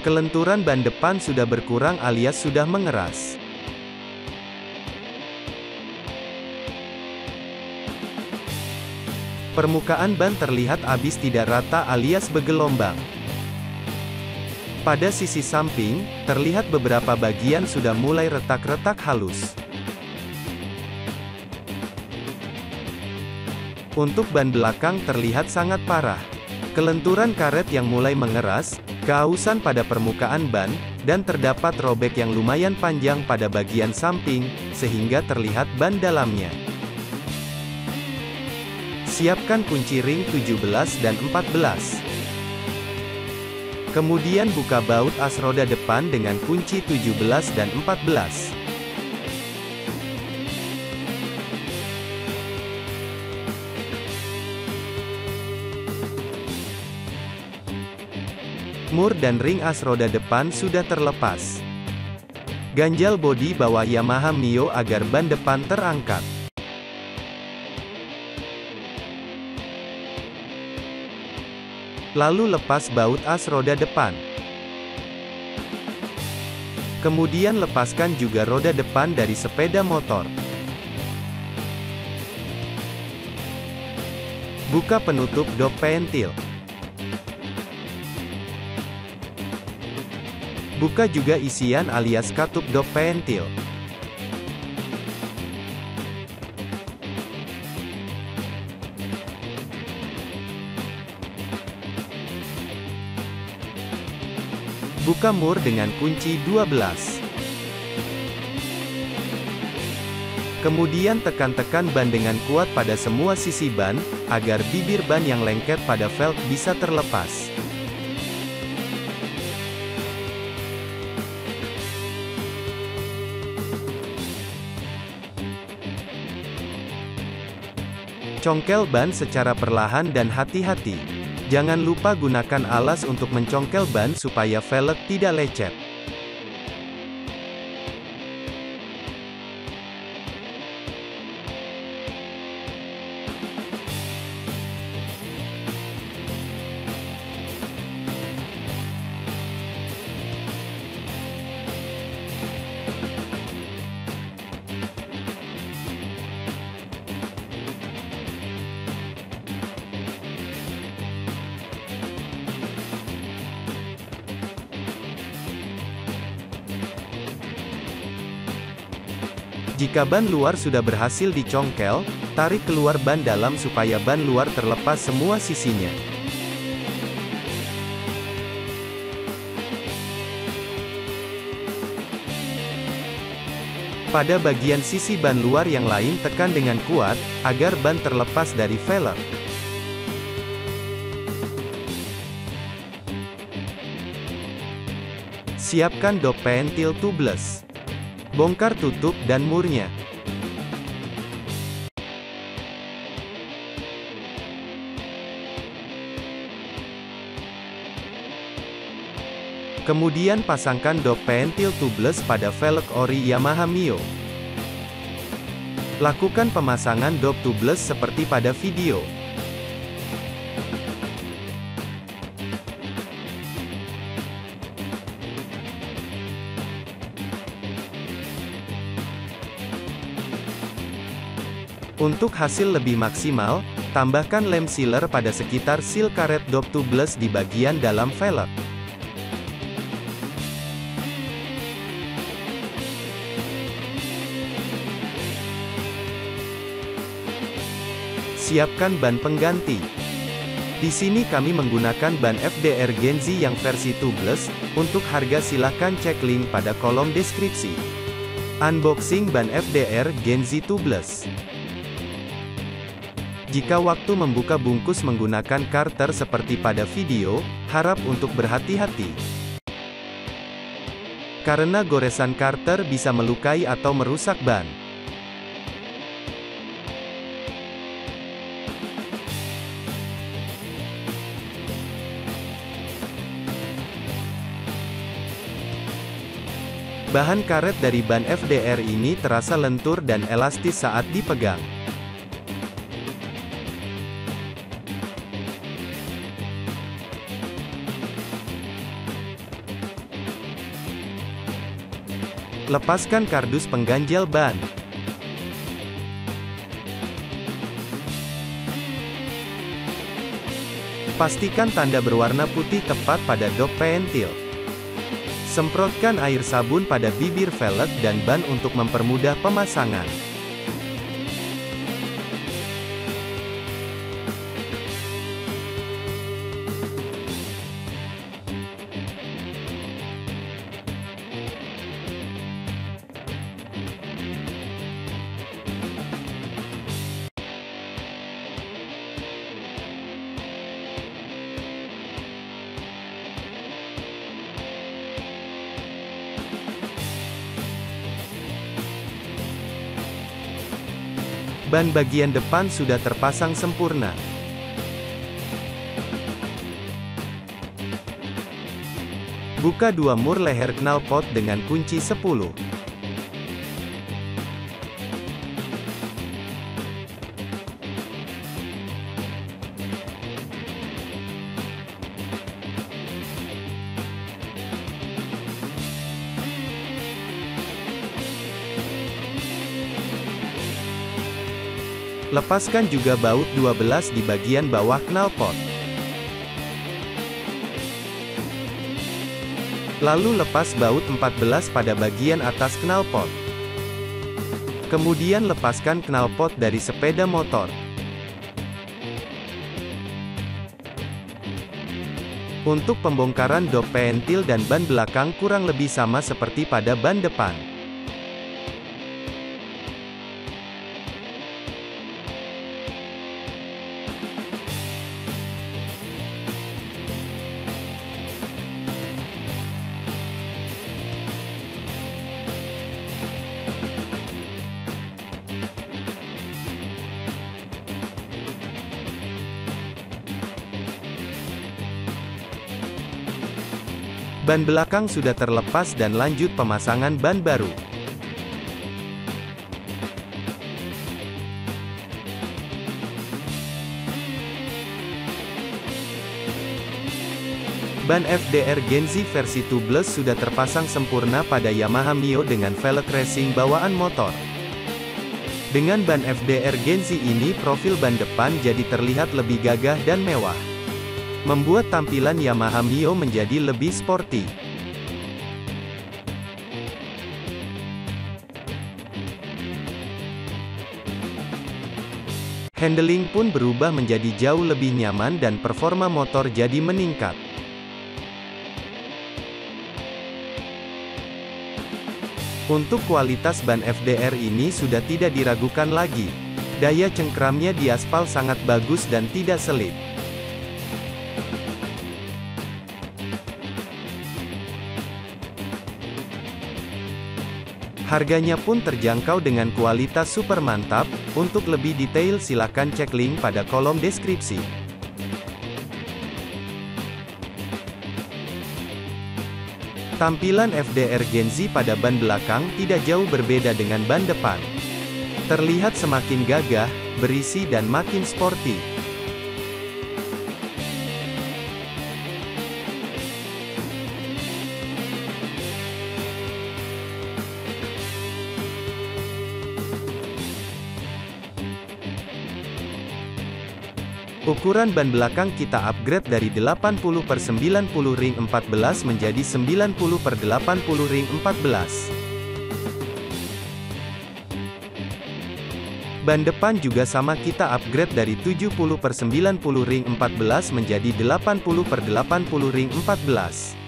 Kelenturan ban depan sudah berkurang alias sudah mengeras. Permukaan ban terlihat habis tidak rata alias bergelombang. Pada sisi samping, terlihat beberapa bagian sudah mulai retak-retak halus. Untuk ban belakang terlihat sangat parah. Kelenturan karet yang mulai mengeras, keausan pada permukaan ban, dan terdapat robek yang lumayan panjang pada bagian samping, sehingga terlihat ban dalamnya. Siapkan kunci ring 17 dan 14. Kemudian buka baut as roda depan dengan kunci 17 dan 14. Mur dan ring as roda depan sudah terlepas. Ganjal bodi bawah Yamaha Mio agar ban depan terangkat. Lalu lepas baut as roda depan. Kemudian lepaskan juga roda depan dari sepeda motor. Buka penutup dop pentil. Buka juga isian alias katup dop pentil. Buka mur dengan kunci 12. Kemudian tekan-tekan ban dengan kuat pada semua sisi ban, agar bibir ban yang lengket pada velg bisa terlepas. Congkel ban secara perlahan dan hati-hati. Jangan lupa gunakan alas untuk mencongkel ban supaya velg tidak lecet. Jika ban luar sudah berhasil dicongkel, tarik keluar ban dalam supaya ban luar terlepas semua sisinya. Pada bagian sisi ban luar yang lain tekan dengan kuat, agar ban terlepas dari velg. Siapkan dop pentil tubeless. Bongkar tutup dan murnya. Kemudian pasangkan dop pentil tubeless pada velg ori Yamaha Mio. Lakukan pemasangan dop tubeless seperti pada video. Untuk hasil lebih maksimal, tambahkan lem sealer pada sekitar seal karet dop tubeless di bagian dalam velg. Siapkan ban pengganti. Di sini kami menggunakan ban FDR Genzi yang versi tubeless. Untuk harga silahkan cek link pada kolom deskripsi. Unboxing ban FDR Genzi tubeless. Jika waktu membuka bungkus menggunakan karter seperti pada video, harap untuk berhati-hati. Karena goresan karter bisa melukai atau merusak ban. Bahan karet dari ban FDR ini terasa lentur dan elastis saat dipegang. Lepaskan kardus pengganjal ban. Pastikan tanda berwarna putih tepat pada dop pentil. Semprotkan air sabun pada bibir velg dan ban untuk mempermudah pemasangan. Ban bagian depan sudah terpasang sempurna. Buka dua mur leher knalpot dengan kunci 10. Lepaskan juga baut 12 di bagian bawah knalpot. Lalu lepas baut 14 pada bagian atas knalpot. Kemudian lepaskan knalpot dari sepeda motor. Untuk pembongkaran dop pentil dan ban belakang kurang lebih sama seperti pada ban depan. Ban belakang sudah terlepas dan lanjut pemasangan ban baru. Ban FDR Gen Z versi tubeless sudah terpasang sempurna pada Yamaha Mio dengan velg racing bawaan motor. Dengan ban FDR Gen Z ini profil ban depan jadi terlihat lebih gagah dan mewah, membuat tampilan Yamaha Mio menjadi lebih sporty. Handling pun berubah menjadi jauh lebih nyaman dan performa motor jadi meningkat. Untuk kualitas ban FDR ini sudah tidak diragukan lagi. Daya cengkramnya di aspal sangat bagus dan tidak selip. Harganya pun terjangkau dengan kualitas super mantap. Untuk lebih detail silakan cek link pada kolom deskripsi. Tampilan FDR Gen Z pada ban belakang tidak jauh berbeda dengan ban depan. Terlihat semakin gagah, berisi dan makin sporty. Ukuran ban belakang kita upgrade dari 80/90 ring 14 menjadi 90/80 ring 14. Ban depan juga sama, kita upgrade dari 70/90 ring 14 menjadi 80/80 ring 14.